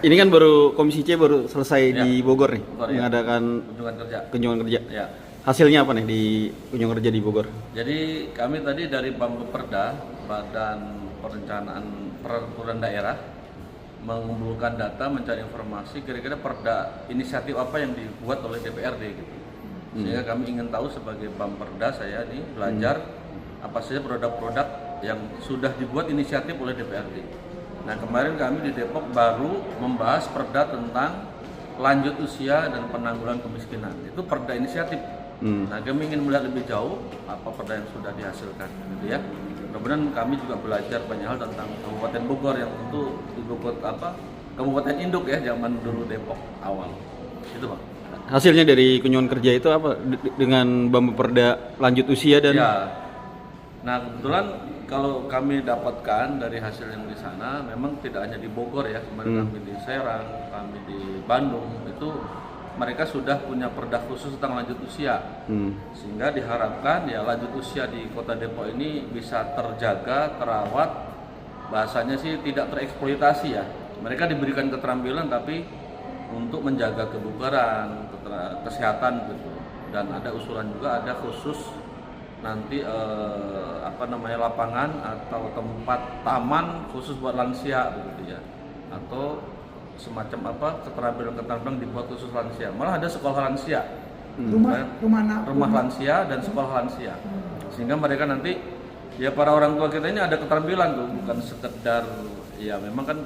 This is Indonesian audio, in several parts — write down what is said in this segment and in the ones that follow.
Ini kan baru Komisi C baru selesai Ya. di Bogor nih, Bogor, ya. mengadakan kunjungan kerja. Ya. Hasilnya apa nih di kunjungan kerja di Bogor? Jadi kami tadi dari Bapeda, Badan Perencanaan Peraturan Daerah, mengumpulkan data, mencari informasi kira-kira perda inisiatif apa yang dibuat oleh DPRD gitu. Sehingga kami ingin tahu sebagai Bapeda, saya nih belajar apa saja produk-produk yang sudah dibuat inisiatif oleh DPRD. Nah, kemarin kami di Depok baru membahas perda tentang lanjut usia dan penanggulangan kemiskinan. Itu perda inisiatif. Nah, kami ingin melihat lebih jauh apa perda yang sudah dihasilkan, gitu ya. Mudah-mudahan kami juga belajar banyak hal tentang Kabupaten Bogor yang tentu ibu kota kabupaten induk ya, zaman dulu Depok awal. Itu Pak. Hasilnya dari kunjungan kerja itu apa? Dengan Bapeda lanjut usia dan Ya. Nah, kebetulan kalau kami dapatkan dari hasil yang di sana, memang tidak hanya di Bogor ya, kemarin kami di Serang, kami di Bandung, itu mereka sudah punya perda khusus tentang lanjut usia. Sehingga diharapkan ya lanjut usia di Kota Depok ini bisa terjaga, terawat, bahasanya sih tidak tereksploitasi ya. Mereka diberikan keterampilan tapi untuk menjaga kebugaran, kesehatan gitu. Dan ada usulan juga ada khusus nanti lapangan atau tempat taman khusus buat lansia begitu ya, atau semacam keterampilan dibuat khusus lansia. Malah ada sekolah lansia, rumah lansia dan sekolah lansia, sehingga mereka nanti ya para orang tua kita ini ada keterampilan tuh, bukan sekedar ya memang kan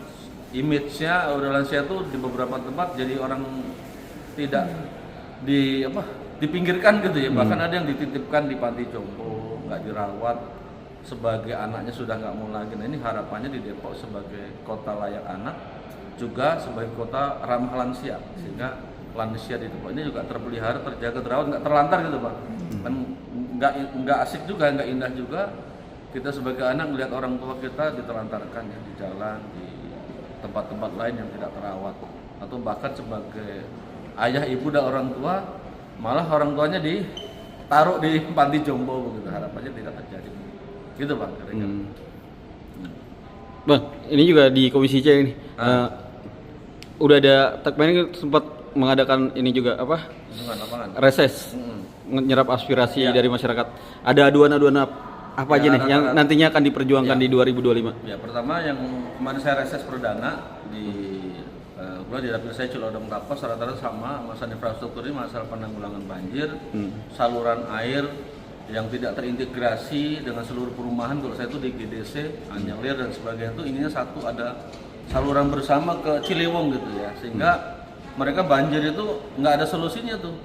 image-nya udah lansia tuh di beberapa tempat jadi orang tidak dipinggirkan gitu ya, bahkan ada yang dititipkan di panti jompo, nggak dirawat, sebagai anaknya sudah nggak mau lagi. Nah, ini harapannya di Depok sebagai kota layak anak, juga sebagai kota ramah lansia, sehingga lansia di Depok ini juga terpelihara, terjaga, terawat, nggak terlantar gitu Pak. Kan nggak asik juga, nggak indah juga kita sebagai anak melihat orang tua kita ditelantarkan ya di jalan, di tempat-tempat lain yang tidak terawat, atau bahkan sebagai ayah, ibu dan orang tua malah orang tuanya ditaruh di panti jompo begitu. Harapannya tidak terjadi gitu Bang, kira-kira. Bang, ini juga di Komisi C ini udah ada kemarin sempat mengadakan ini juga reses menyerap aspirasi dari masyarakat. Ada aduan-aduan apa aja nih yang nantinya akan diperjuangkan di 2025? Ya, pertama yang kemarin saya reses perdana di di dapil saya Cilodong Tapas, rata-rata sama masalah infrastruktur ini, masalah penanggulangan banjir, saluran air yang tidak terintegrasi dengan seluruh perumahan. Kalau saya itu di GDC, Anyelir dan sebagainya itu ininya satu, ada saluran bersama ke Ciliwung gitu ya, sehingga mereka banjir itu nggak ada solusinya tuh.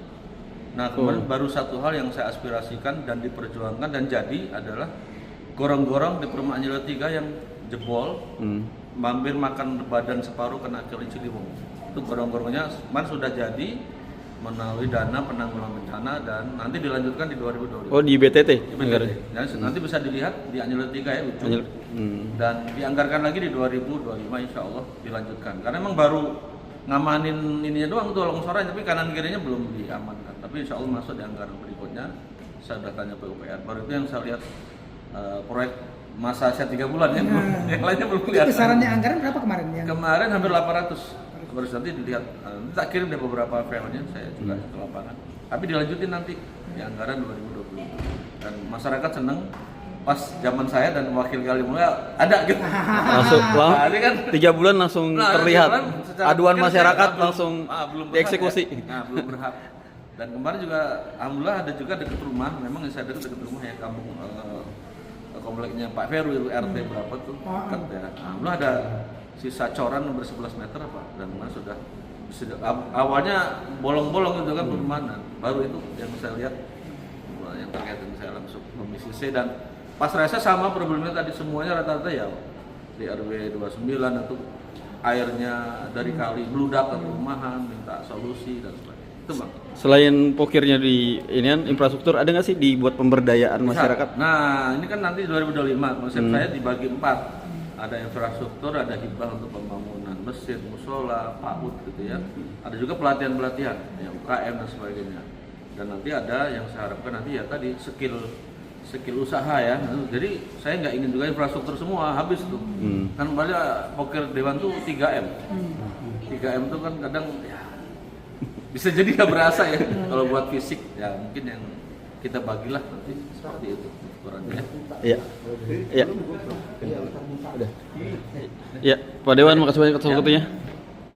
Nah, kemarin baru satu hal yang saya aspirasikan dan diperjuangkan dan jadi adalah gorong-gorong di perumahan Anyelir 3 yang jebol, mampir makan badan separuh kena kali Ciliwung. Itu gorong-gorongnya kemarin sudah jadi melalui dana penanggulangan bencana dan nanti dilanjutkan di 2020. Oh, di BTT? Di BTT. Nanti bisa dilihat di Anyelir 3 ya, ujung. Dan dianggarkan lagi di 2025 insya Allah dilanjutkan. Karena memang baru ngamanin ininya doang tuh longsoran, tapi kanan kirinya belum diamankan. Tapi insya Allah masuk di anggaran berikutnya. Saya sudah tanya PUPR. Baru itu yang saya lihat proyek masa saya 3 bulan ya, yang lainnya belum lihat. Besarannya anggaran berapa kemarin? Kemarin hampir 800. Baru nanti dilihat, nanti tak kirim deh beberapa filenya, saya juga ke lapangan. Tapi dilanjutin nanti di anggaran 2020. Dan masyarakat seneng pas zaman saya dan wakil kali mulai ada gitu. Langsung Nah, ini kan 3 bulan langsung terlihat aduan masyarakat langsung belum dieksekusi. belum berhak. Dan kemarin juga alhamdulillah ada juga dekat rumah, memang saya dekat rumah ya, kampung kompleknya Pak Feru, RT berapa tuh dekat ya. Alhamdulillah ada sisa coran nomor 11 meter apa, dan sudah awalnya bolong-bolong gitu kan perumahan. Baru itu yang saya lihat yang terkait dengan saya langsung Komisi C, dan pas reses sama problemnya tadi, semuanya rata-rata ya di RW 29 itu airnya dari kali meludak ke perumahan, minta solusi dan sebagainya. Itu Bang. Selain pokirnya di inian infrastruktur, ada nggak sih dibuat pemberdayaan masyarakat? Nah, ini kan nanti 2025 konsep saya dibagi 4. Ada infrastruktur, ada hibah untuk pembangunan masjid, musola, PAUD gitu ya. Ada juga pelatihan-pelatihan, ya, UKM dan sebagainya. Dan nanti ada yang saya harapkan nanti ya tadi skill usaha ya. Jadi saya nggak ingin juga infrastruktur semua habis tuh. Kan banyak pokir dewan tuh 3M. 3M itu kan kadang ya bisa jadi nggak berasa ya kalau buat fisik ya mungkin yang kita bagilah nanti seperti itu ukurannya. Iya. Iya. Iya. Pak Dewan, makasih banyak atas waktunya.